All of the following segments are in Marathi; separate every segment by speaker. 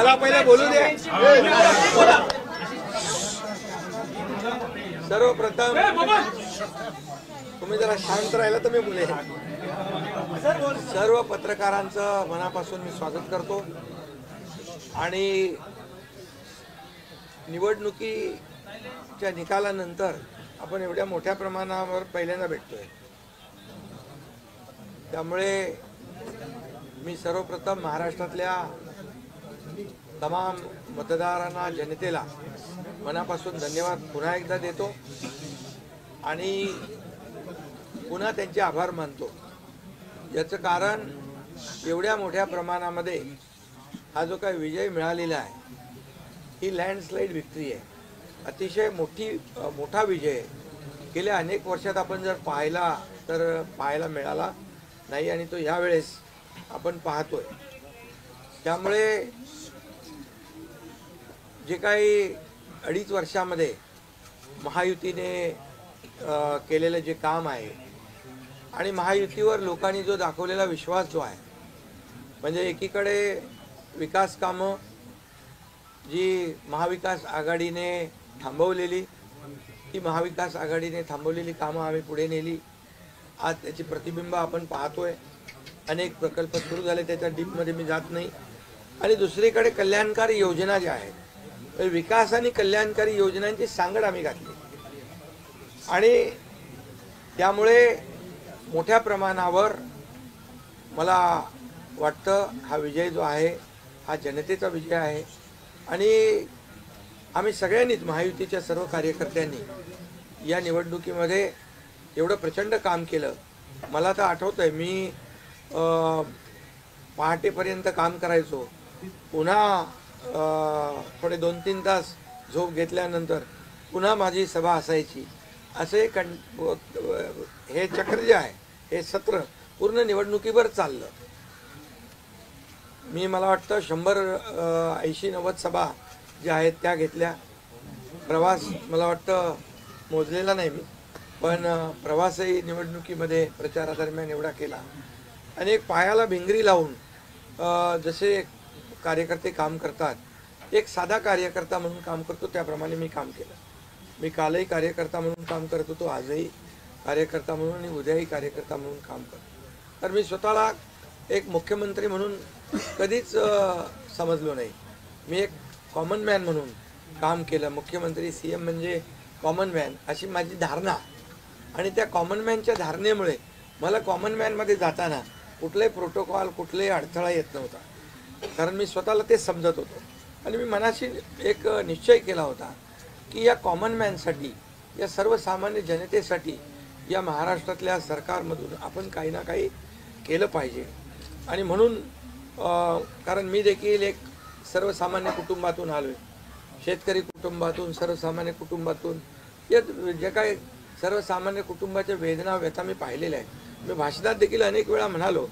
Speaker 1: मला पहिले बोलू दे. सर्वप्रथम तुम्ही जरा शांत राहिला तर मी बोलेन. सर्व पत्रकारांचं मनापासून मी स्वागत करतो आणि निवडणुकीच्या निकालानंतर आपण एवढ्या मोठ्या प्रमाणावर पहिल्यांदा भेटतोय. त्यामुळे मी सर्वप्रथम महाराष्ट्रातल्या तमाम मतदारांना, जनतेला मनापासून धन्यवाद पुन्हा एकदा देतो आणि पुन्हा त्यांचे आभार मानतो. याचं कारण एवढ्या मोठ्या प्रमाणामध्ये हा जो काही विजय मिळालेला आहे ही लँडस्लाईड विक्ट्री आहे. अतिशय मोठा विजय आहे. गेल्या अनेक वर्षात आपण जर पाहायला मिळाला नाही आणि तो यावेळेस आपण पाहतोय. त्यामुळे जे काही 2.5 वर्षामध्ये महायुतीने केलेलं जे काम आहे आणि महायुतीवर लोकांनी जो दाखवलेला विश्वास जो आहे, म्हणजे एकीकडे विकास कामं जी महाविकास आघाडीने थांबवलेली, ती महाविकास आघाडीने थांबवलेली कामं आम्ही पुढे नेली. आज त्याची प्रतिबिंब आपण पाहतोय. अनेक प्रकल्प सुरू झाले, त्याच्या डीपमध्ये मी जात नाही. आणि दुसरीकडे कल्याणकारी योजना ज्या आहेत, विकास आणि कल्याणकारी योजनांची सांगड आम्ही घातली आणि त्यामुळे मोठ्या प्रमाणावर मला वाटतं हा विजय जो आहे हा जनतेचा विजय आहे. आणि आम्ही सगळ्यांनीच, महायुतीच्या सर्व कार्यकर्त्यांनी या निवडणुकीमध्ये एवढं प्रचंड काम केलं. मला तर आठवतंय मी पहाटेपर्यंत काम करायचो, पुन्हा थोडे 2-3 तास झोप घेतल्यानंतर पुन्हा माझी सभा असायची. असे हे चक्र जे आहे, हे सत्र पूर्ण निवडणुकीवर चाललं. मला वाटतं 180-90 सभा ज्या आहेत त्या घेतल्या. प्रवास मला वाटतं मोजलेला नाही मी, पण प्रवासही निवडणुकीमध्ये प्रचारादरम्यान एवढा केला. अनेक पायाला भिंगरी लावून जसे कार्यकर्ते काम करतात, एक साधा कार्यकर्ता म्हणून काम करतो त्याप्रमाणे मी काम केलं. मी कालही कार्यकर्ता म्हणून काम करत होतो, आजही कार्यकर्ता म्हणून आणि उद्याही कार्यकर्ता म्हणून काम करतो. तर मी स्वतःला एक मुख्यमंत्री म्हणून कधीच समजलो नाही. मी एक कॉमन मॅन म्हणून काम केलं. मुख्यमंत्री, CM म्हणजे कॉमन मॅन अशी माझी धारणा. आणि त्या कॉमन मॅनच्या धारणेमुळे मला कॉमन मॅनमध्ये जाताना कुठलाही प्रोटोकॉल, कुठलाही अडथळा येत नव्हता, कारण मी स्वतःला ते समजत होतो. आणि मी मनाशी एक निश्चय केला होता की या कॉमन मॅनसाठी, या सर्वसामान्य जनतेसाठी या महाराष्ट्रातल्या सरकारमधून आपण काही ना काही केलं पाहिजे. आणि म्हणून कारण मी देखील एक सर्वसामान्य कुटुंबातून आलो आहे, शेतकरी कुटुंबातून, सर्वसामान्य कुटुंबातून. या जे काही सर्वसामान्य कुटुंबाच्या वेदना, व्यथा मी पाहिलेल्या आहेत. मी भाषणात देखील अनेक वेळा म्हणालो,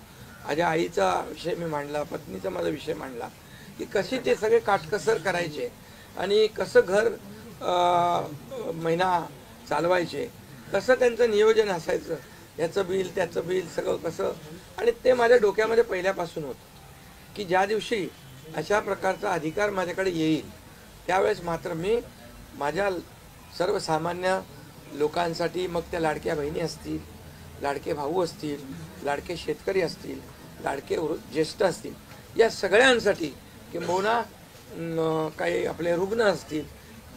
Speaker 1: माझ्या आईचा विषय मी मांडला, पत्नीचा माझा विषय मांडला, की कशी ते सगळे काटकसर करायचे आणि कसं घर महिना चालवायचे, कसं त्यांचं नियोजन असायचं, याचं बिल त्याचं बिल सगळं कसं. आणि ते माझ्या डोक्यामध्ये पहिल्यापासून होतं की ज्या दिवशी अशा प्रकारचा अधिकार माझ्याकडे येईल त्यावेळेस मात्र मी माझ्या सर्वसामान्य लोकांसाठी, मग त्या लाडक्या बहिणी असतील, लाडके भाऊ असतील, लाडके शेतकरी असतील, लाडके ज्येष्ठ असतील, या सगळ्यांसाठी, किंबहुना काही आपले रुग्ण असतील,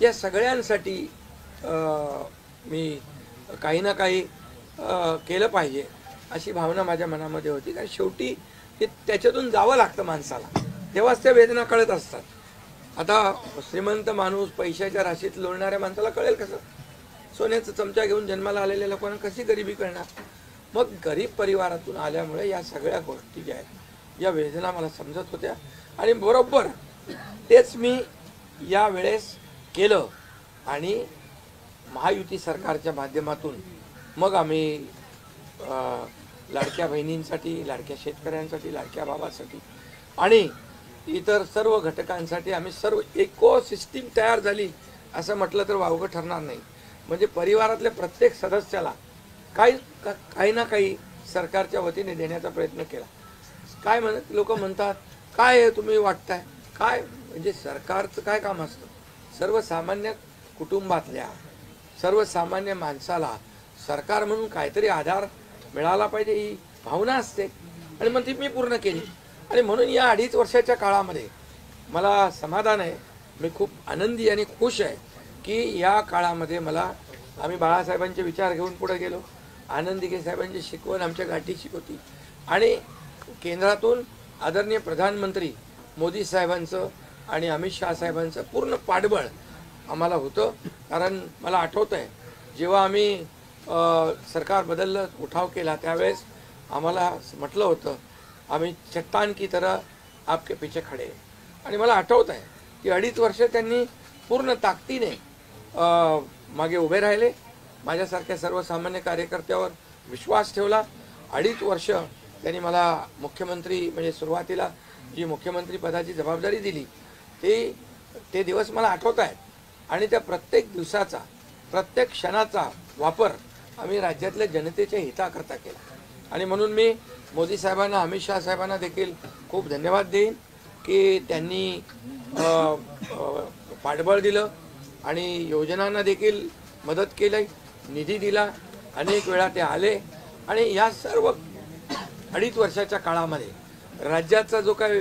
Speaker 1: या सगळ्यांसाठी मी काही ना काही केलं पाहिजे अशी भावना माझ्या मनामध्ये होती. कारण शेवटी त्याच्यातून जावं लागतं माणसाला, तेव्हाच त्या वेदना कळत असतात. आता श्रीमंत माणूस, पैशाच्या राशीत लोळणाऱ्या माणसाला कळेल कसं? सोन्याचा चमचा घेऊन जन्माला आलेल्या लोकांना कशी गरिबी करणार? मग गरीब परिवारातून आल्यामुळे या सगळ्या गोष्टी ज्या आहेत, या वेदना मला समजत होत्या आणि बरोबर तेच मी यावेळेस केलं. आणि महायुती सरकारच्या माध्यमातून मग आम्ही लाडक्या बहिणींसाठी, लाडक्या शेतकऱ्यांसाठी, लाडक्या बाबासाठी आणि इतर सर्व घटकांसाठी आम्ही सर्व इकोसिस्टीम तयार झाली असं म्हटलं तर वावगं ठरणार नाही. म्हणजे परिवारातल्या प्रत्येक सदस्याला काही ना काही सरकारच्या वतीने देण्याचा प्रयत्न केला. काय लोक म्हणतात, काय तुम्ही वाटताय, काय म्हणजे सरकारचं काय काम असतं, सर्वसामान्य कुटुंबातल्या सर्वसामान्य माणसाला सरकार म्हणून काहीतरी आधार मिळाला पाहिजे ही भावना असते आणि मग ती मी पूर्ण केली. आणि म्हणून या 2.5 वर्षाच्या काळामध्ये मला समाधान आहे, मी खूप आनंदी आणि खुश आहे की या काळामध्ये मला आम्ही बाळासाहेबांचे विचार घेऊन पुढे गेलो, आनंद दिघे साहेबांची शिकवण आमच्या गाठीशी होती आणि केंद्रातून आदरणीय प्रधानमंत्री मोदी साहेबांचं आणि अमित शहा साहेबांचं पूर्ण पाठबळ आम्हाला होतं. कारण मला आठवतं आहे जेव्हा आम्ही सरकार बदललं उठाव केला त्यावेळेस आम्हाला म्हटलं होतं आम्ही चट्टान की तरह आपके पीछे खडे. आणि मला आठवतं आहे की 2.5 वर्ष त्यांनी पूर्ण ताकदीने मागे उभे राहिले, माझ्यासारख्या सर्वसामान्य कार्यकर्त्यावर विश्वास ठेवला. 2.5 वर्ष त्यांनी मला मुख्यमंत्री म्हणजे सुरुवातीला जी मुख्यमंत्री पदाची जबाबदारी दिली ते दिवस मला आठवत आहेत आणि त्या प्रत्येक दिवसाचा प्रत्येक क्षणाचा वापर आम्ही राज्यातल्या जनतेच्या हिताकरता केला. आणि म्हणून मी मोदी साहेबांना अमित शहा साहेबांना देखील खूप धन्यवाद देईन की त्यांनी पाठबळ दिलं आणि योजनांना देखील मदत केली, निधी दिला, अनेक वेळा ते आले आणि या सर्व 2.5 वर्षाच्या काळामध्ये राज्याचा जो काही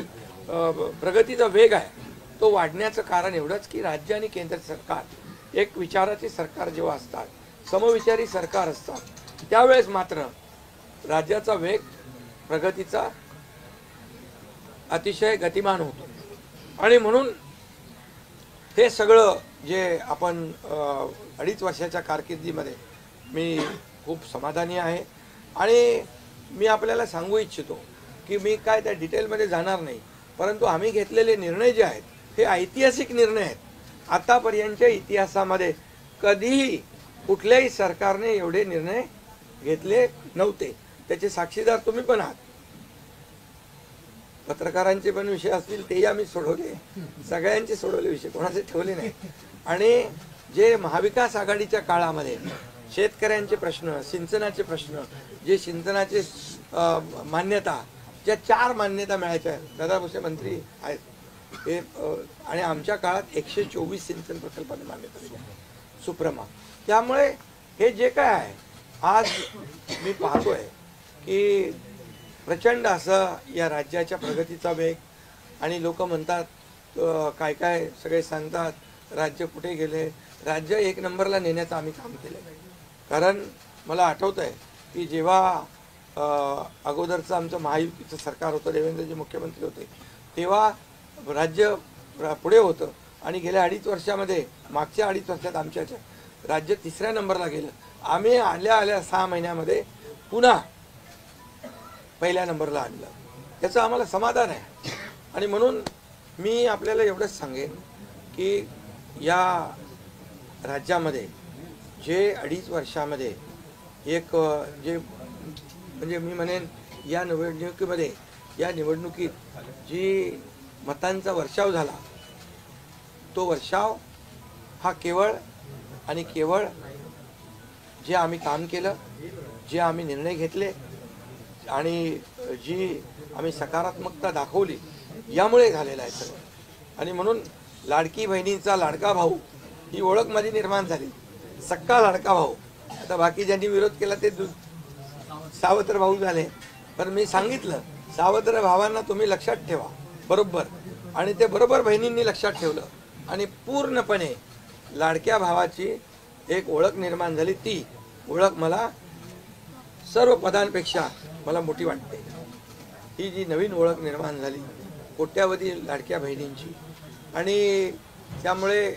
Speaker 1: प्रगतीचा वेग आहे तो वाढण्याचं कारण एवढंच की राज्य आणि केंद्र सरकार एक विचाराचे सरकार जेव्हा असतात, समविचारी सरकार असतात त्यावेळेस मात्र राज्याचा वेग प्रगतीचा अतिशय गतिमान होतो. आणि म्हणून हे सगळं जे आपण 2.5 वर्षाच्या कारकिर्दीमध्ये मी खूप समाधानी आहे. आणि मी आपल्याला सांगू इच्छितो की मी काय त्या डिटेलमध्ये जाणार नाही, परंतु आम्ही घेतलेले निर्णय जे आहेत हे ऐतिहासिक निर्णय आहेत. आतापर्यंतच्या इतिहासामध्ये कधीही कुठल्याही सरकारने एवढे निर्णय घेतले नव्हते. त्याचे साक्षीदार तुम्ही पण आहात. पत्रकारांचे पण विषय असतील तेही आम्ही सोडवले, सगळ्यांचे सोडवले विषय, कोणाचे ठेवले नाही. आणि जे महाविकास आघाडीच्या काळामध्ये शेतकऱ्यांचे प्रश्न, सिंचनाचे प्रश्न, जे सिंचनाचे मान्यता, ज्या 4 मान्यता मिळायच्या, दादा भुसे मंत्री आहेत हे, आणि आमच्या काळात 124 सिंचन प्रकल्पांना मान्यता दिली सुप्रमा. त्यामुळे हे जे काय आहे आज मी पाहतोय की प्रचंड असं या राज्याच्या प्रगतीचा वेग. आणि लोक म्हणतात काय काय सगळे सांगतात राज्य कुठे गेले, राज्य 1 नंबरला नेण्याचं आम्ही काम केलं. कारण मला आठवतं आहे की जेव्हा अगोदरचं आमचं महायुतीचं सरकार होतं, देवेंद्रजी मुख्यमंत्री होते, तेव्हा राज्य पुढे होतं आणि गेल्या 2.5 वर्षामध्ये मागच्या 2.5 वर्षात आमच्या राज्य 3ऱ्या नंबरला गेलं. आम्ही आल्या 6 महिन्यामध्ये पुन्हा 1ल्या नंबरला आणलं. याचं आम्हाला समाधान आहे. आणि म्हणून मी आपल्याला एवढंच सांगेन की या राज्यामध्ये जे 2.5 वर्षामध्ये एक जे म्हणजे मी म्हणेन या निवडणुकीत जी मतांचा वर्षाव झाला तो वर्षाव हा केवळ आणि केवळ जे आम्ही काम केलं, जे आम्ही निर्णय घेतले आणि जी आम्ही सकारात्मकता दाखवली यामुळे झालेला आहे सगळं. आणि म्हणून लाडकी बहिणींचा लाडका भाऊ ही ओळख माझी निर्माण झाली, सक्का लाडका भाऊ. आता बाकी ज्यांनी विरोध केला ते सावत्र भाऊ झाले, पण मी सांगितलं सावत्र भावांना तुम्ही लक्षात ठेवा बरोबर. आणि ते बरोबर बहिणींनी लक्षात ठेवलं आणि पूर्णपणे लाडक्या भावाची एक ओळख निर्माण झाली. ती ओळख मला सर्व पदांपेक्षा मला मोठी वाटते. ही जी नवीन ओळख निर्माण झाली कोट्यावधी लाडक्या बहिणींची. आणि त्यामुळे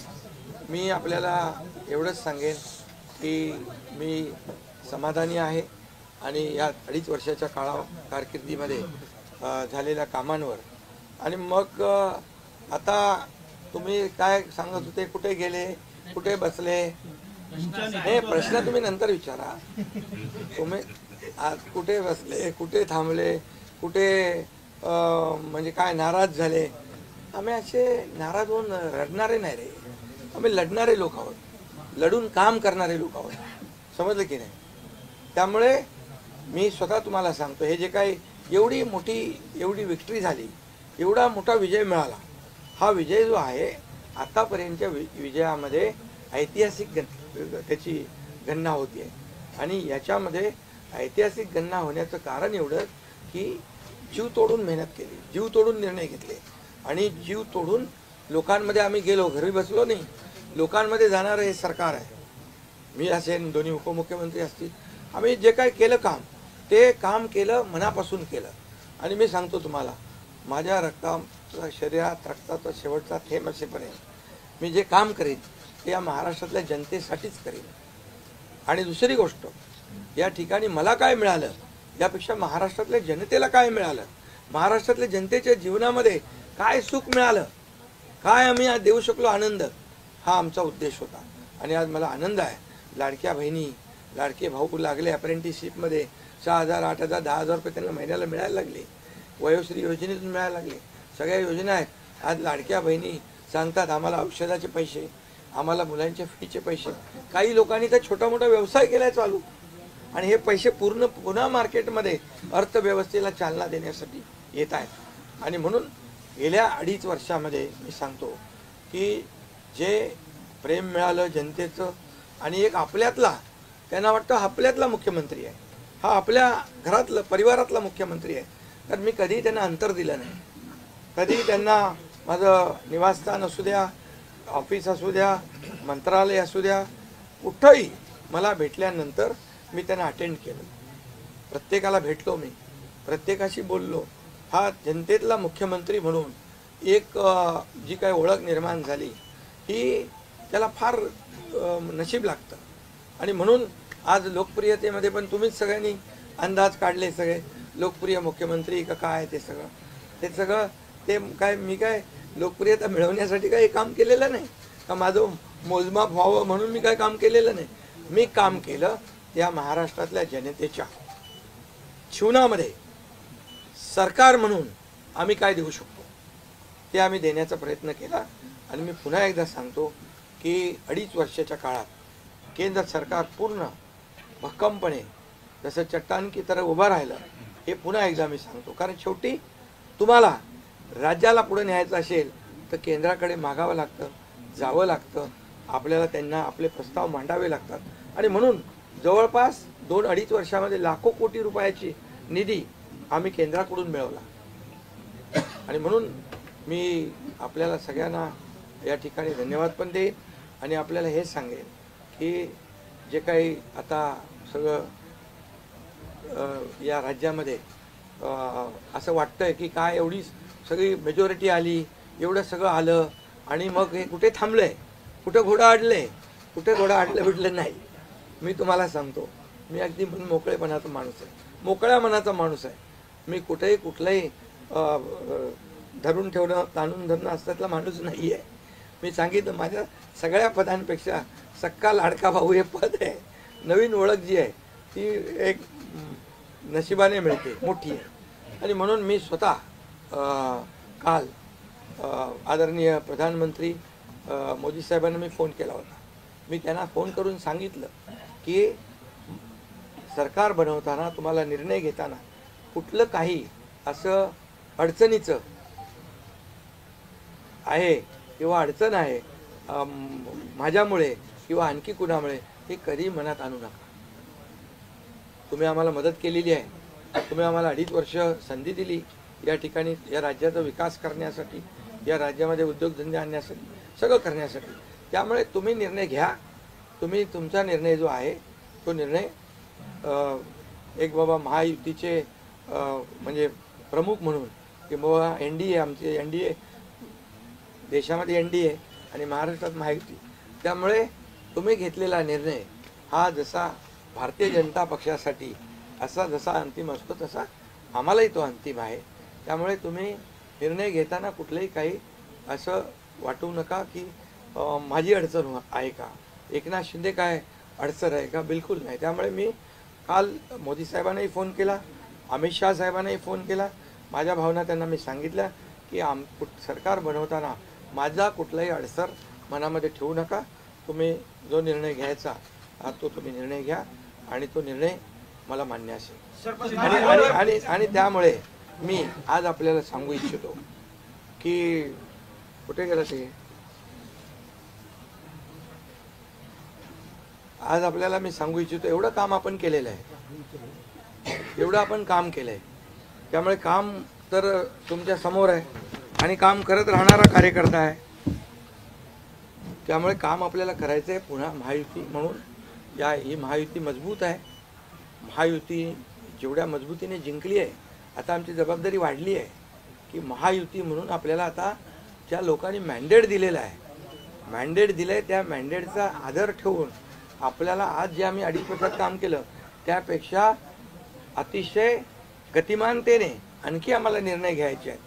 Speaker 1: मी आपल्याला एवढंच सांगेन की मी समाधानी आहे आणि या 2.5 वर्षाच्या कारकिर्दीमध्ये झालेल्या कामांवर. आणि मग आता तुम्ही काय सांगत होते, कुठे गेले, कुठे बसले, हे प्रश्न तुम्ही नंतर विचारा. तुम्ही आज कुठे बसले, कुठे थांबले, कुठे म्हणजे काय नाराज झाले. आम्ही असे नाराज होऊन रडणारे नाही रे, आम्ही लढणारे लोक आहोत, लढून काम करणारे लोक आहोत. समजलं की नाही? त्यामुळे मी स्वतः तुम्हाला सांगतो हे जे काही एवढी मोठी एवढी विक्ट्री झाली, एवढा मोठा विजय मिळाला, हा विजय जो आहे आतापर्यंतच्या विजयामध्ये ऐतिहासिक त्याची गणना होती आहे. आणि याच्यामध्ये ऐतिहासिक गणना होण्याचं कारण एवढं की जीव तोडून मेहनत केली, जीव तोडून निर्णय घेतले आणि जीव तोडून लोकांमध्ये आम्ही गेलो, घरी बसलो नाही, लोकांमध्ये जाणारं हे सरकार आहे. मी असेल, दोन्ही उपमुख्यमंत्री असतील, आम्ही जे काय केलं काम ते काम केलं, मनापासून केलं. आणि मी सांगतो तुम्हाला, माझ्या शरीरात रक्ताचा शेवटचा थेंब असेपर्यंत मी जे काम करेन ते या महाराष्ट्रातल्या जनतेसाठीच करेन. आणि दुसरी गोष्ट, या ठिकाणी मला काय मिळालं यापेक्षा महाराष्ट्रातल्या जनतेला काय मिळालं, महाराष्ट्रातल्या जनतेच्या जीवनामध्ये काय सुख मिळालं, काय आम्ही आज देऊ शकलो आनंद, हा आमचा उद्देश होता. आणि आज मला आनंद आहे. लाडक्या बहिणी, लाडके भाऊ लागले अप्रेंटिसशिपमध्ये, 6,000, 8,000, 10,000 रुपये त्यांना महिन्याला मिळायला लागले. वयोश्री योजनेतून मिळायला लागले. सगळ्या योजना आहेत. आज लाडक्या बहिणी सांगतात आम्हाला औषधाचे पैसे, आम्हाला मुलांच्या फीचे पैसे. काही लोकांनी तर छोटा मोठा व्यवसाय केलाय चालू, आणि हे पैसे पुन्हा मार्केटमध्ये अर्थव्यवस्थेला चालना देण्यासाठी येत आहेत. आणि म्हणून गेल्या 2.5 वर्षामध्ये मी सांगतो की जे प्रेम मिळालं जनतेचं, आणि एक आपल्यातला, त्यांना वाटतं आपल्यातला मुख्यमंत्री आहे, हा आपल्या घरातला परिवारातला मुख्यमंत्री आहे. तर मी कधीही त्यांना अंतर दिलं नाही. कधीही त्यांना माझं निवासस्थान असू द्या, ऑफिस असू द्या, मंत्रालय असू द्या, कुठंही मला भेटल्यानंतर मी त्यांना अटेंड केलं. प्रत्येकाला भेटलो, मी प्रत्येकाशी बोललो. हा जनतेतला मुख्यमंत्री म्हणून एक जी काही ओळख निर्माण झाली ही त्याला फार नशीब लागतं. आणि म्हणून आज लोकप्रियतेमध्ये पण तुम्हीच सगळ्यांनी अंदाज काढले, सगळे लोकप्रिय मुख्यमंत्री का काय, ते सगळं ते काय, मी काय लोकप्रियता मिळवण्यासाठी काही काम केलेलं नाही का, माझं मोजमाप व्हावं म्हणून मी काय काम केलेलं नाही. मी काम केलं या महाराष्ट्रातल्या जनतेच्या जीवनामध्ये सरकार म्हणून आम्ही काय देऊ शकतो ते आम्ही देण्याचा प्रयत्न केला. आणि मी पुन्हा एकदा सांगतो की 2.5 वर्षाच्या काळात केंद्र सरकार पूर्ण भक्कमपणे जसं चट्टान की तरह उभं राहिलं, हे पुन्हा एकदा मी सांगतो. कारण शेवटी तुम्हाला राज्याला पुढे न्यायचं असेल तर केंद्राकडे मागावं लागतं, जावं लागतं, आपल्याला त्यांना आपले प्रस्ताव मांडावे लागतात. आणि म्हणून जवळपास 2-2.5 वर्षामध्ये लाखो कोटी रुपयाची निधी आम्ही केंद्राकडून मिळवला. आणि म्हणून मी आपल्याला सगळ्यांना या ठिकाणी धन्यवाद पण देईन. आणि आपल्याला हे सांगेन की जे काही आता सगळं या राज्यामध्ये असं वाटतंय की काय एवढी सगळी मेजॉरिटी आली, एवढं सगळं आलं आणि मग हे कुठे थांबलंय, कुठं घोडा अडलंय, कुठे घोडा अडलं बिडलं नाही. मी तुम्हाला सांगतो, मी अगदी मोकळेपणाचा माणूस आहे, मोकळ्या मनाचा माणूस आहे. मी कुठेही कुठलंही धरून ठेवणं, ताणून धरणं असल्यातला माणूस नाही आहे. मी सांगितलं, माझ्या सगळ्या पदांपेक्षा सक्का लाडका भाऊ हे पद आहे. नवीन ओळख जी आहे ती एक नशिबाने मिळते, मोठी आहे. आणि म्हणून मी स्वतः काल आदरणीय प्रधानमंत्री मोदी साहेबांना मी फोन केला होता. मी त्यांना फोन करून सांगितलं की सरकार बनवताना, तुम्हाला निर्णय घेताना कुठलं काही असं अडचणीचं आहे किंवा अडचण आहे माझ्यामुळे किंवा आणखी कुणामुळे, हे कधी मनात आणू नका. तुम्ही आम्हाला मदत केलेली आहे, तुम्ही आम्हाला 2.5 वर्ष संधी दिली या ठिकाणी या राज्याचा विकास करण्यासाठी, या राज्यामध्ये उद्योगधंदे आणण्यासाठी, सगळं करण्यासाठी. त्यामुळे तुम्ही निर्णय घ्या. तुम्ही तुमचा निर्णय जो आहे तो निर्णय एक बाबा महायुतीचे म्हणजे प्रमुख म्हणून की बाबा NDA, आमचे NDA, देशामध्ये NDA आणि महाराष्ट्रात महायुती. त्यामुळे तुम्ही घेतलेला निर्णय हा जसा भारतीय जनता पक्षासाठी असा जसा अंतिम असतो तसा आम्हालाही तो अंतिम आहे. त्यामुळे तुम्ही निर्णय घेताना कुठलंही काही असं वाटू नका की माझी अडचण आहे का, एकनाथ शिंदे काय अडचण आहे का, बिलकुल नाही. त्यामुळे मी काल मोदी साहेबांनाही फोन केला, अमित शाह साहेबांनाही फोन केला. माझ्या भावना त्यांना मी सांगितल्या की सरकार बनवताना माझा कुठलाही अडसर मनामध्ये ठेवू नका. तुम्ही जो निर्णय घ्यायचा तो तुम्ही निर्णय घ्या आणि तो निर्णय मला मान्य असेल. आणि त्यामुळे मी आज आपल्याला सांगू इच्छितो की कुठे गेला ते? आज आपल्याला मी सांगू इच्छितो, एवढं काम आपण केलेलं आहे, एवढं आपण काम केलंय, त्यामुळे काम तर तुमच्या समोर आहे आणि काम करत राहणारा कार्यकर्ता आहे, त्यामुळे काम आपल्याला करायचं आहे. पुन्हा महायुती म्हणून ही महायुती मजबूत आहे. महायुती जेवढ्या मजबूतीने जिंकली आहे, आता आमची जबाबदारी वाढली आहे की महायुती म्हणून आपल्याला आता ज्या लोकांनी मॅन्डेट दिलेलं आहे, मॅन्डेट दिलं आहे, त्या मॅन्डेटचा आदर ठेवून आपल्याला आज जे आम्ही 2.5 वर्षात काम केलं त्यापेक्षा अतिशय गतिमानतेने आणखी आम्हाला निर्णय घ्यायचे आहेत.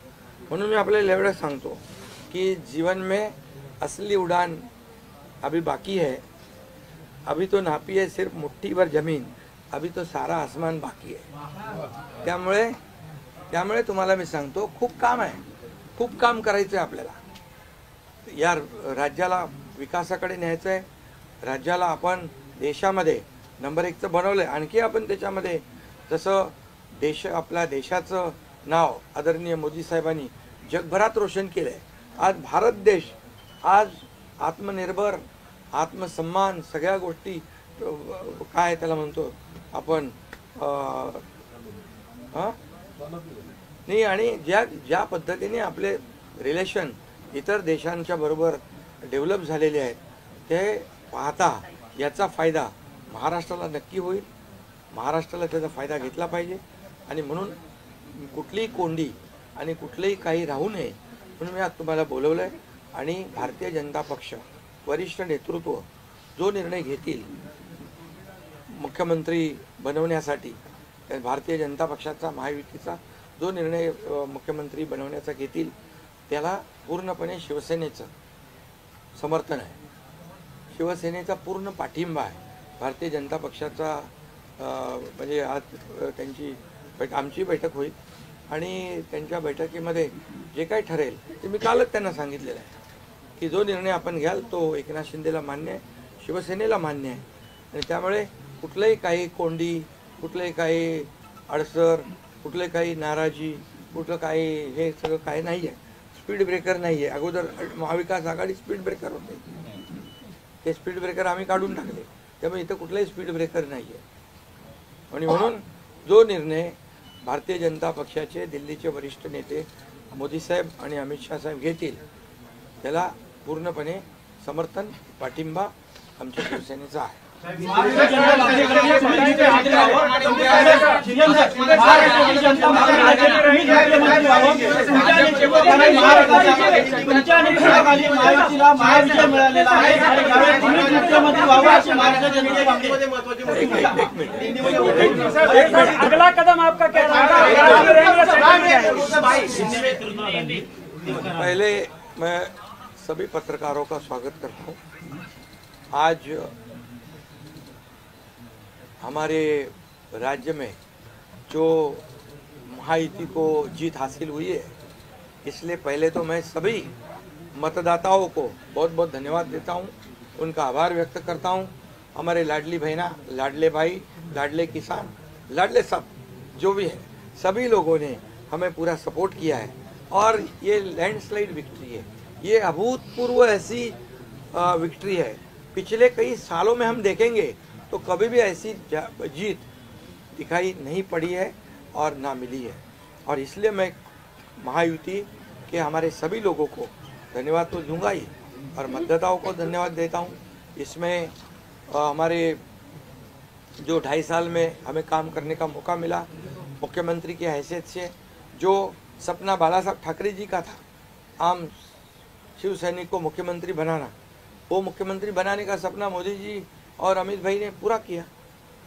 Speaker 1: म्हणून मी आपल्याला एवढं सांगतो कि जीवन में असली उड़ान अभी बाकी है, अभी तो नापी है सिर्फ मुट्ठी भर जमीन, अभी तो सारा आसमान बाकी है. त्यामुळे तुम्हाला मी सांगतो, खूप काम आहे, खूप काम करायचं आहे आपल्याला. या राज्याला विकासाकडे न्यायचं आहे. राज्याला आपण देशामध्ये नंबर 1चं बनवलं आहे. आणखी आपण त्याच्यामध्ये जसं आपल्या देशाचं नाव आदरणीय मोदी साहेबांनी जगभरात रोशन केलं आहे. आज भारत देश आज आत्मनिर्भर, आत्मसन्मान, सगळ्या गोष्टी काय त्याला म्हणतो आपण नाही, आणि ज्या पद्धतीने आपले रिलेशन इतर देशांच्या बरोबर डेव्हलप झालेले आहेत ते पाहता याचा फायदा महाराष्ट्राला नक्की होईल. महाराष्ट्राला त्याचा फायदा घेतला पाहिजे आणि म्हणून कुठलीही कोंडी आणि कुठलेही काही राहू नये म्हणून मी आज तुम्हाला बोलवलं आहे. आणि भारतीय जनता पक्ष वरिष्ठ नेतृत्व जो निर्णय घेतील मुख्यमंत्री बनवण्यासाठी, भारतीय जनता पक्षाचा महायुतीचा जो निर्णय मुख्यमंत्री बनवण्याचा घेतील त्याला पूर्णपणे शिवसेनेचं समर्थन आहे, शिवसेनेचा पूर्ण पाठिंबा आहे. भारतीय जनता पक्षाचा म्हणजे आज आमची बैठक होईल आणि त्यांच्या बैठकीमध्ये जे काही ठरेल ते मी कालच त्यांना सांगितलेलं आहे की जो निर्णय आपण घ्याल तो एकनाथ शिंदेला मान्य आहे, शिवसेनेला मान्य आहे. आणि त्यामुळे कुठलंही काही कोंडी, कुठलंही काही अडसर, कुठले काही नाराजी, कुठलं काही हे सगळं काही नाही आहे. स्पीड ब्रेकर नाही आहे. अगोदर महाविकास आघाडी स्पीड ब्रेकर होते, ते स्पीड ब्रेकर आम्ही काढून टाकले, त्यामुळे इथं कुठलाही स्पीड ब्रेकर नाही आहे. आणि म्हणून जो निर्णय भारतीय जनता पक्षाचे दिल्लीचे वरिष्ठ नेते मोदी साहेब आणि अमित शाह साहेब घेतील त्याला पूर्णपणे समर्थन, पाठिंबा आमच्या शिवसेनेचा आहे.
Speaker 2: अगला कदम आपका क्या
Speaker 1: पहले मैं सभी पत्रकारों का स्वागत करता हूँ. आज हमारे राज्य में जो महायुति को जीत हासिल हुई है, इसलिए पहले तो मैं सभी मतदाताओं को बहुत बहुत धन्यवाद देता हूँ, उनका आभार व्यक्त करता हूँ. हमारे लाडली बहना, लाडले भाई, लाडले किसान, लाडले सब जो भी है, सभी लोगों ने हमें पूरा सपोर्ट किया है और ये लैंडस्लाइड विक्ट्री है. ये अभूतपूर्व ऐसी विक्ट्री है. पिछले कई सालों में हम देखेंगे तो कभी भी ऐसी जीत दिखाई नहीं पड़ी है और ना मिली है. और इसलिए मैं महायुति के हमारे सभी लोगों को धन्यवाद तो दूंगा ही और मतदाताओं को धन्यवाद देता हूँ. इसमें हमारे जो 2.5 साल में हमें काम करने का मौका मिला, मुख्यमंत्री की हैसियत से जो सपना बाला साहब ठाकरे जी का था, आम शिव सैनिक को मुख्यमंत्री बनाना, वो मुख्यमंत्री बनाने का सपना मोदी जी और अमित भाई ने पूरा किया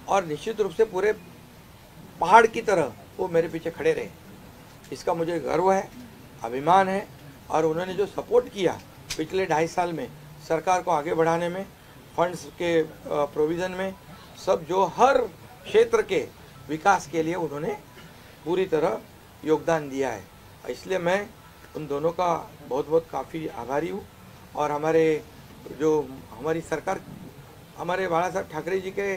Speaker 1: और निश्चित रूप से पूरे पहाड़ की तरह वो मेरे पीछे खड़े रहे. इसका मुझे गर्व है, अभिमान है. और उन्होंने जो सपोर्ट किया पिछले 2.5 साल में सरकार को आगे बढ़ाने में, फंड्स के प्रोविज़न में, सब जो हर क्षेत्र के विकास के लिए उन्होंने पूरी तरह योगदान दिया है. इसलिए मैं उन दोनों का बहुत बहुत काफ़ी आभारी हूँ. और हमारी सरकार हमारे बाला साहब ठाकरे जी के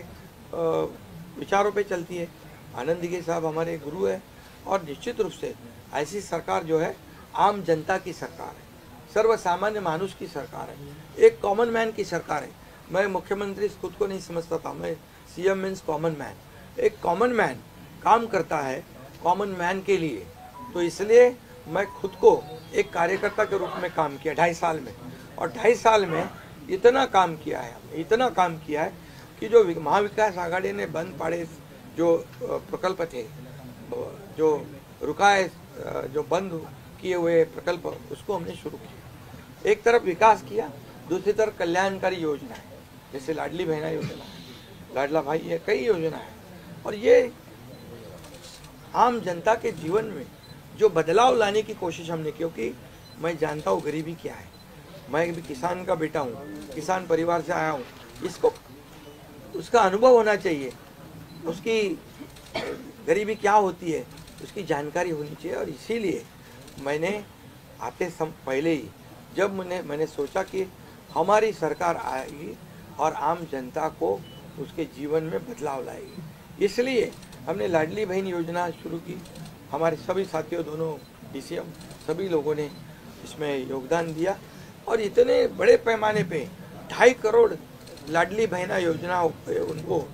Speaker 1: विचारों पे चलती है. आनंद दिघे साहब हमारे गुरु है और निश्चित रूप से ऐसी सरकार जो है आम जनता की सरकार है. सर्वसामान्य मानुष की सरकार है, एक कॉमन मैन की सरकार है। मैं मुख्यमंत्री खुद को नहीं समझता था, मैं सीएम मीन्स कॉमन मैन। एक कॉमन मैन काम करता है कॉमन मैन के लिए, तो इसलिए मैं खुद को एक कार्यकर्ता के रूप में काम किया 2.5 साल में। और 2.5 साल में इतना काम किया है, इतना काम किया है कि जो महाविकास आघाड़ी ने बंद पड़े जो प्रकल्प थे, जो रुकाए, जो बंद किए हुए प्रकल्प, उसको हमने शुरू किया। एक तरफ विकास किया, दूसरी तरफ कल्याणकारी योजना है, जैसे लाडली बहना योजना है, लाडला भाई है, कई योजना है। और ये आम जनता के जीवन में जो बदलाव लाने की कोशिश हमने की, क्योंकि मैं जानता हूँ गरीबी क्या है। मैं भी किसान का बेटा हूँ, किसान परिवार से आया हूँ। इसको उसका अनुभव होना चाहिए, उसकी गरीबी क्या होती है उसकी जानकारी होनी चाहिए। और इसीलिए मैंने आते पहले ही जब मैंने सोचा कि हमारी सरकार आएगी और आम जनता को उसके जीवन में बदलाव लाएगी, इसलिए हमने लाडली बहन योजना शुरू की। हमारे सभी साथियों, दोनों डीसीएम, सभी लोगों ने इसमें योगदान दिया। और इतने बड़े पैमाने पे 2.5 करोड़ लाडली बहना योजना उनको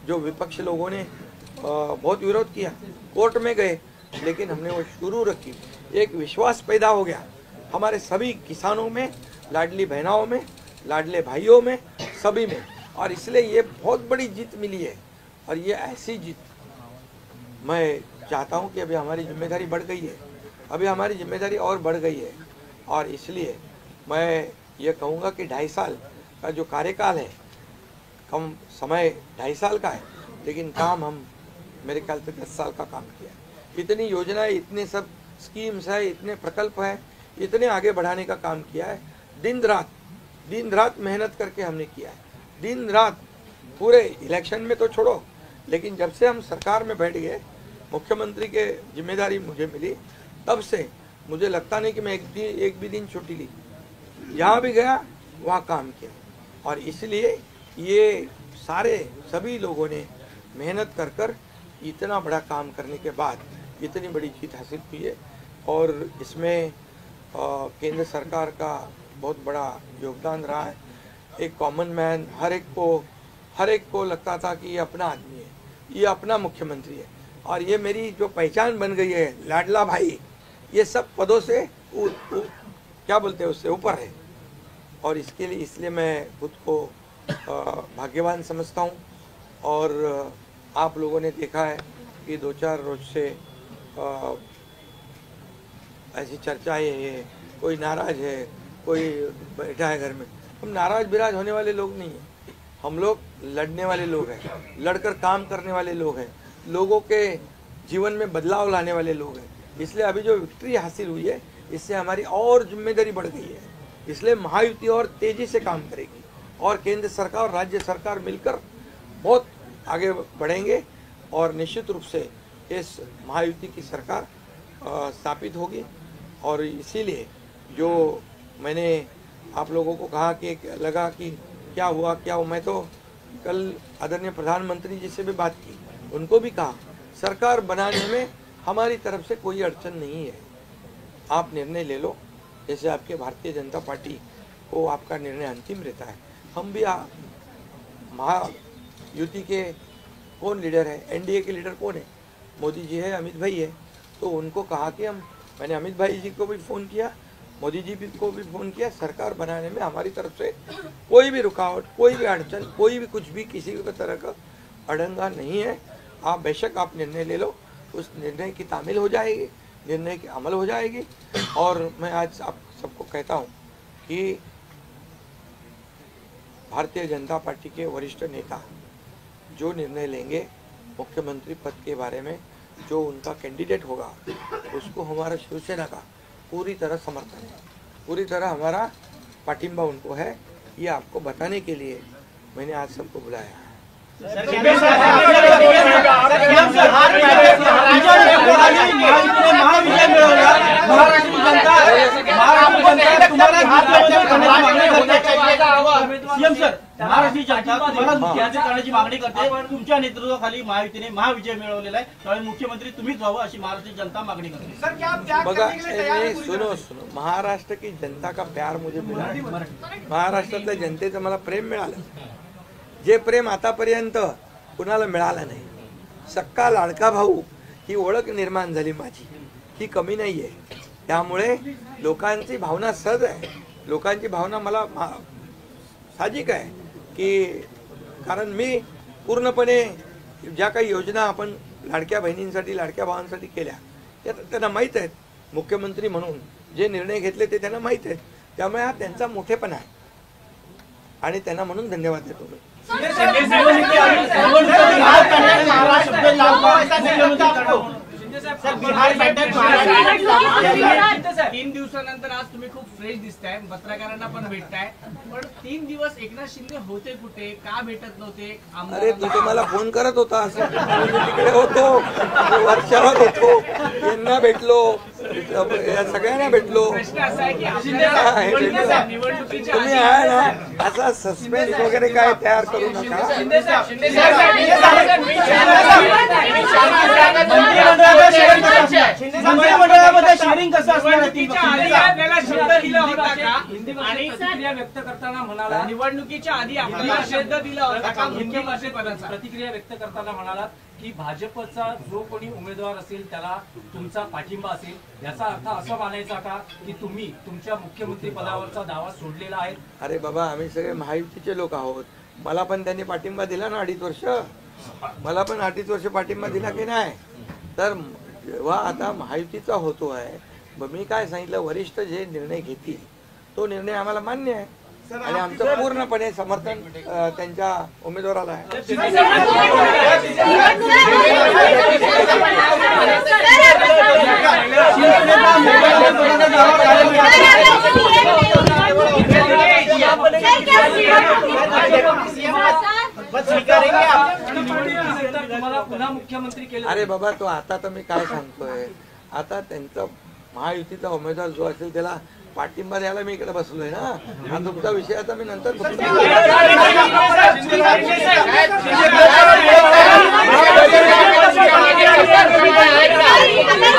Speaker 1: जो विपक्ष लोगों ने बहुत विरोध किया, कोर्ट में गए, लेकिन हमने वो शुरू रखी। एक विश्वास पैदा हो गया हमारे सभी किसानों में, लाडली बहनाओं में, लाडले भाइयों में, सभी में। और इसलिए ये बहुत बड़ी जीत मिली है। और ये ऐसी जीत मैं चाहता हूँ कि अभी हमारी जिम्मेदारी बढ़ गई है, अभी हमारी जिम्मेदारी और बढ़ गई है। और इसलिए मैं ये कहूँगा कि 2.5 साल का जो कार्यकाल है, कम समय 2.5 साल का है, लेकिन काम हम मेरे ख्याल से 10 साल का काम किया। इतनी योजनाएं, इतने सब स्कीम्स है, इतने प्रकल्प है, इतने आगे बढ़ाने का काम किया है। दिन रात मेहनत करके हमने किया है, दिन रात। पूरे इलेक्शन में तो छोड़ो, लेकिन जब से हम सरकार में बैठ गए, मुख्यमंत्री के जिम्मेदारी मुझे मिली, तब से मुझे लगता नहीं कि मैं एक भी दिन छुट्टी ली। जहाँ भी गया वहाँ काम किया। और इसलिए ये सभी लोगों ने मेहनत कर इतना बड़ा काम करने के बाद इतनी बड़ी जीत हासिल हुई है। और इसमें केंद्र सरकार का बहुत बड़ा योगदान रहा है। एक कॉमन मैन, हर एक को लगता था कि ये अपना आदमी है, ये अपना मुख्यमंत्री है। और ये मेरी जो पहचान बन गई है, लाडला भाई, ये सब पदों से क्या बोलते हैं, उससे ऊपर है। और इसलिए मैं खुद को भाग्यवान समझता हूँ। और आप लोगों ने देखा है कि 2-4 रोज से ऐसी चर्चाएं हैं, कोई नाराज है, कोई बैठा है घर में। हम नाराज बिराज होने वाले लोग नहीं हैं, हम लोग लड़ने वाले लोग हैं, लड़कर काम करने वाले लोग हैं, लोगों के जीवन में बदलाव लाने वाले लोग हैं। इसलिए अभी जो विक्ट्री हासिल हुई है, इससे हमारी और जिम्मेदारी बढ़ गई है। इसलिए महायुति और तेजी से काम करेगी और केंद्र सरकार और राज्य सरकार मिलकर बहुत आगे बढ़ेंगे। और निश्चित रूप से इस महायुति की सरकार स्थापित होगी। और इसीलिए जो मैंने आप लोगों को कहा कि लगा कि क्या हुआ, मैं तो कल आदरणीय प्रधानमंत्री जी से भी बात की, उनको भी कहा सरकार बनाने में हमारी तरफ से कोई अड़चन नहीं है, आप निर्णय ले लो। जैसे आपके भारतीय जनता पार्टी को आपका निर्णय अंतिम रहता है, हम भी महायुति के कौन लीडर है, एनडीए के लीडर कौन है, मोदी जी है, अमित भाई है। तो उनको कहा कि मैंने अमित भाई जी को भी फ़ोन किया, मोदी जी को भी फ़ोन किया, सरकार बनाने में हमारी तरफ से कोई भी रुकावट, कोई भी अड़चन, कोई भी कुछ भी किसी भी तरह का अड़ंगा नहीं है। आप बेशक आप निर्णय ले लो, उस निर्णय की तामील हो जाएगी, निर्णय की अमल हो जाएगी। और मैं आज आप सबको कहता हूँ कि भारतीय जनता पार्टी के वरिष्ठ नेता जो निर्णय लेंगे मुख्यमंत्री पद के बारे में, जो उनका कैंडिडेट होगा, उसको हमारा शिवसेना का पूरी तरह समर्थन है, पूरी तरह हमारा पाठिंबा उनको है। ये आपको बताने के लिए मैंने आज सबको बुलाया है।
Speaker 3: सीएम सर, महाराष्ट्राची जनता तुम्हाला मुख्यमंत्री करण्याची मागणी करते. तुमच्या नेतृत्वाखाली महायुतीने महाविजय मिळवलेला आहे, त्यामुळे मुख्यमंत्री तुम्हीच व्हावं अशी महाराष्ट्राची जनता मागणी करते.
Speaker 1: बघा सुनो सुनो, महाराष्ट्र की जनता का प्यार मुझे मिला, महाराष्ट्रातल्या जनतेचं मला प्रेम मिळालं, जे प्रेम आतापर्यंत कुणाला मिळालं नाही. सक्का लाडका भाऊ ही ओळख निर्माण झाली माझी, ही कमी नाही आहे. त्यामुळे लोकांची भावना सहज आहे, लोकांची भावना मला साहजिक आहे की कारण मी पूर्णपणे ज्या काही योजना आपण लाडक्या बहिणींसाठी लाडक्या भावांसाठी केल्या त्या त्यांना माहीत आहेत. मुख्यमंत्री म्हणून जे निर्णय घेतले ते त्यांना माहीत आहेत. त्यामुळे हा त्यांचा मोठेपणा आहे आणि त्यांना म्हणून धन्यवाद देतो मी.
Speaker 4: तीन दिवसानंतर आज तुम्ही खूप फ्रेश दिसताय, पत्रकारांना पण भेटताय, पण 3 दिवस एकनाथ शिंदे होते कुठे, का भेटत नव्हते?
Speaker 1: अरे तू मला फोन करत होता, तिकडे होतो, वर्षावर होतो, यांना भेटलो, सगळ्यांना भेटलो.
Speaker 4: प्रश्न असा आहे की
Speaker 1: तुम्ही आहे ना असा सस्पेन्स वगैरे काय तयार करू नका.
Speaker 3: मंत्रिमंडळामध्ये शेअरिंग कसं असणार?
Speaker 4: आपल्याला शब्द दिला होता का?
Speaker 2: आणि प्रतिक्रिया व्यक्त करताना म्हणाला,
Speaker 4: निवडणुकीच्या आधी आपल्याला शब्द दिला होता का मुख्यमंत्रीपदाचा?
Speaker 2: प्रतिक्रिया व्यक्त करताना म्हणाला की भाजपचा जो कोणी उमेदवार असेल त्याला तुमचा पाठिंबा असेल, याचा अर्थ असा मानायचा का की तुम्ही तुमच्या मुख्यमंत्री पदावरचा दावा सोडलेला आहे?
Speaker 1: अरे बाबा, आम्ही सगळे महायुतीचे लोक आहोत. मला पण त्यांनी पाठिंबा दिला ना 2.5 वर्ष, मला पण 2.5 वर्ष पाठिंबा दिला की नाही. तर जेव्हा आता महायुतीचा होतो आहे, मी काय सांगितलं, वरिष्ठ जे निर्णय घेतील तो निर्णय आम्हाला मान्य आहे आणि आमचं पूर्णपणे समर्थन त्यांच्या उमेदवाराला आहे.
Speaker 2: पुन्हा मुख्यमंत्री केलं.
Speaker 1: अरे बाबा, तो आता तर मी काय सांगतोय, आता त्यांचा महायुतीचा उमेदवार जो असेल त्याला पाठिंबा द्यायला मी इकडे बसलोय ना. हा तुमचा विषय आता मी नंतर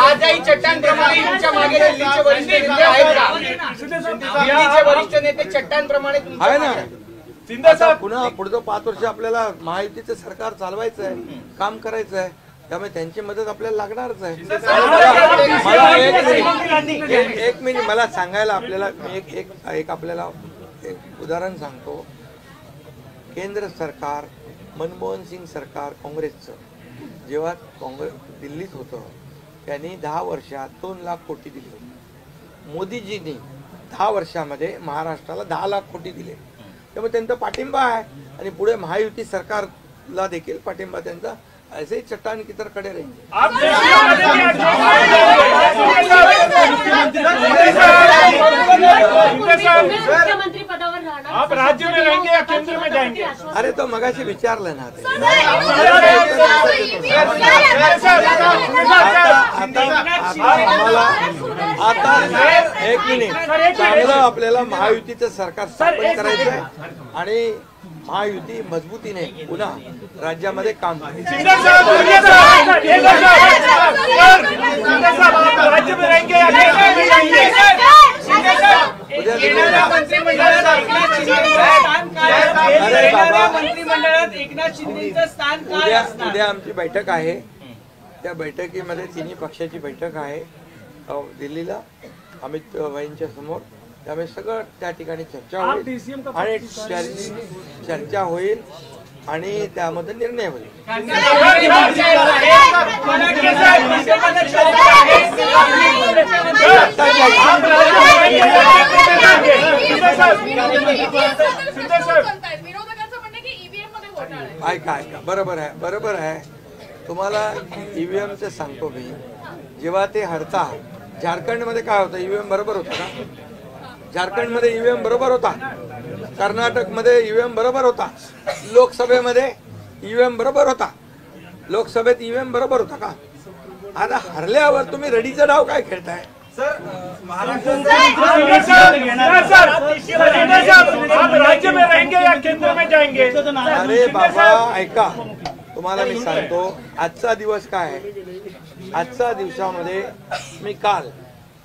Speaker 5: आजही चट्टानप्रमाणे तुमच्या मागे दिल्लीचे वरिष्ठ नेते आहेत का? दिल्लीचे वरिष्ठ नेते चट्टानप्रमाणे
Speaker 1: आहे ना. आता पुन्हा पुढचं 5 वर्ष आपल्याला महायुतीचं सरकार चालवायचं आहे, काम करायचं आहे, त्यामुळे त्यांची मदत आपल्याला लागणारच आहे. एक मिनिट मला सांगायला आपल्याला एक आपल्याला एक उदाहरण सांगतो. केंद्र सरकार, मनमोहन सिंग सरकार काँग्रेसचं जेव्हा दिल्लीत होतं त्यांनी 10 वर्षात 2 लाख कोटी दिले होते. मोदीजींनी 10 वर्षामध्ये महाराष्ट्राला 10 लाख कोटी दिले. त्यामुळे त्यांचा पाठिंबा आहे आणि पुढे महायुती सरकारला देखील पाठिंबा त्यांचा ऐसे ही चट्टान की तरह खड़े रहेंगे.
Speaker 6: मुख्यमंत्री पदावर राहणार, आप राज्य में रहेंगे या केंद्र में जाएंगे?
Speaker 1: अरे तो मगाशी विचारलं ना ते. आता एक मिनिट, चांगलं आपल्याला महायुतीचं सरकार स्थापन करायचं आहे आणि महायुती मजबूतीने पुन्हा राज्यामध्ये काम करायचं.
Speaker 4: मंत्रिमंडळात एकनाथ शिंदेचं स्थान काय असणार?
Speaker 1: उद्या आमची बैठक आहे, त्या बैठकीमध्ये तिन्ही पक्षाची बैठक आहे दिल्लीला अमित भाईंच्या समोर. त्यामुळे सगळं त्या ठिकाणी चर्चा होईल आणि चर्चा होईल आणि त्यामध्ये निर्णय होईल. ऐका बरोबर आहे. तुम्हाला ईव्हीएमचं सांगतो मी. जेव्हा ते हरता झारखंडमध्ये काय होतं, ईव्हीएम बरोबर होता का? झारखंडमध्ये ईव्हीएम बरोबर होता, कर्नाटकमध्ये ईव्हीएम बरोबर होता, लोकसभेमध्ये ईव्हीएम बरोबर होता, लोकसभेत ईव्हीएम बरोबर होता का? आता हरल्यावर तुम्ही रडीचा डाव काय खेळताय?
Speaker 3: राज्य में
Speaker 6: में रहेंगे या केंद्र में जाएंगे?
Speaker 1: अरे बाबा ऐका, तुम्हाला मी सांगतो आजचा दिवस काय आहे. आजच्या दिवसामध्ये मी काल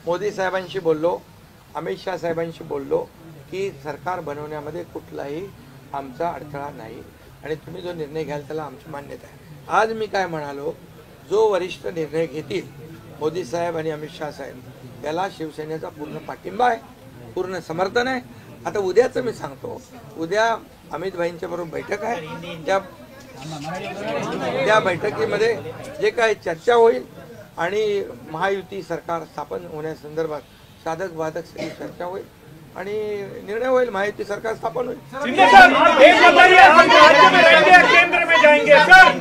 Speaker 1: मोदी साहेबांशी बोललो, अमित शाह साहेबांशी बोललो की सरकार बनवण्यामध्ये कुठलाही आमचा अडथळा नाही आणि तुम्ही जो निर्णय घ्याल त्याला आमची मान्यता आहे. आज मी काय म्हणालो, जो वरिष्ठ निर्णय घेतील मोदी साहेब आणि अमित शाह साहेब याला शिवसेनेचा पूर्ण पाठिंबा आहे, पूर्ण समर्थन आहे. आता उद्याचं मी सांगतो, उद्या अमित भाईंच्या बरोबर बैठक आहे. त्या बैठकीमध्ये जे काय चर्चा होईल आणि महायुती सरकार स्थापन होण्यासंदर्भात साधक बाधक सगळी चर्चा होईल आणि निर्णय होईल, महायुती सरकार स्थापन होईल.
Speaker 6: शिंदे साहब, एक बताइए, आप राज्य में रहेंगे या केंद्र में जाएंगे? सर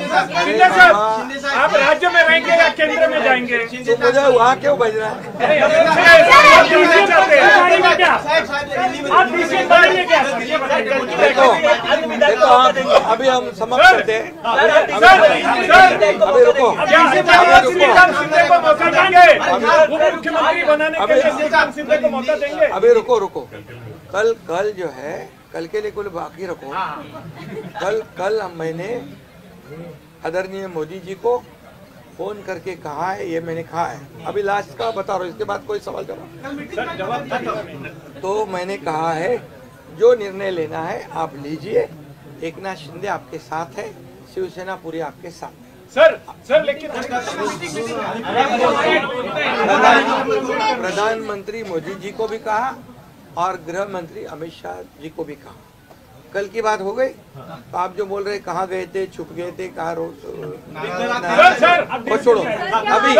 Speaker 6: शिंदे साहब, आप राज्य में रहेंगे या केंद्र में जाएंगे?
Speaker 1: तो मुझे वहाँ क्यों भेजना है? देखो अभी हम समाप्त करते हैं. अभी रुको,
Speaker 6: शिंदे को मौका देंगे, उप मुख्यमंत्री बनाने के लिए शिंदे को मौका देंगे.
Speaker 1: अभी रुको. कल जो है, कल के लिए कुछ बाकी रखो. कल मैंने आदरणीय मोदी जी को फोन करके कहा है, ये मैंने कहा है. अभी लास्ट का बता रहा हूँ, इसके बाद कोई सवाल जवाब. तो मैंने कहा है जो निर्णय लेना है आप लीजिए. एकनाथ शिंदे आपके साथ है, शिवसेना पूरी आपके साथ है.
Speaker 6: सर लेकिन
Speaker 1: प्रधानमंत्री मोदी जी को भी कहा और गृह मंत्री अमित शाह जी को भी कहा. कल की बात हो गई. तो आप जो बोल रहे कहाँ गए थे, छुप गए थे, कहाँ वो छोड़ो. अभी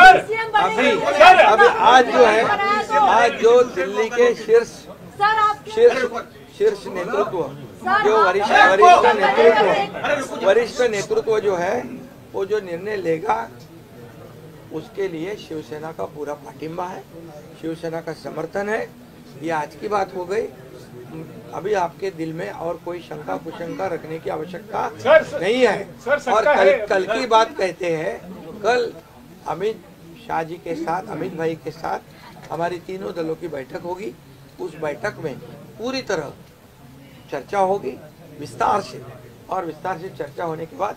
Speaker 1: आज जो है, आज जो दिल्ली के शीर्ष नेतृत्व, जो वरिष्ठ नेतृत्व जो है, वो जो निर्णय लेगा उसके लिए शिवसेना का पूरा पाठिंबा है, शिवसेना का समर्थन है. ये आज की बात हो गई. अभी आपके दिल में और कोई शंका कुशंका रखने की आवश्यकता नहीं है. और कल की बात कहते हैं, कल अमित शाह जी के साथ, अमित भाई के साथ हमारी तीनों दलों की बैठक होगी. उस बैठक में पूरी तरह चर्चा होगी विस्तार से, और विस्तार से चर्चा होने के बाद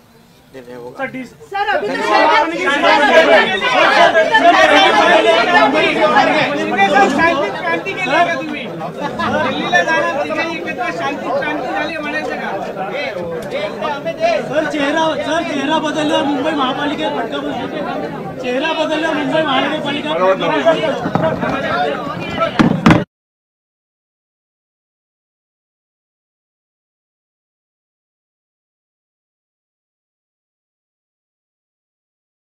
Speaker 1: निर्णय होगा.
Speaker 6: सर अभी
Speaker 4: शांती क्रांती केली का तुम्ही? दिल्लीला जाणार तिथे एकत्र शांती क्रांती झाली म्हणायचं का?
Speaker 3: सर चेहरा बदलला मुंबई महापालिकेत फटका बसला. चेहरा बदलला मुंबई महानगरपालिका.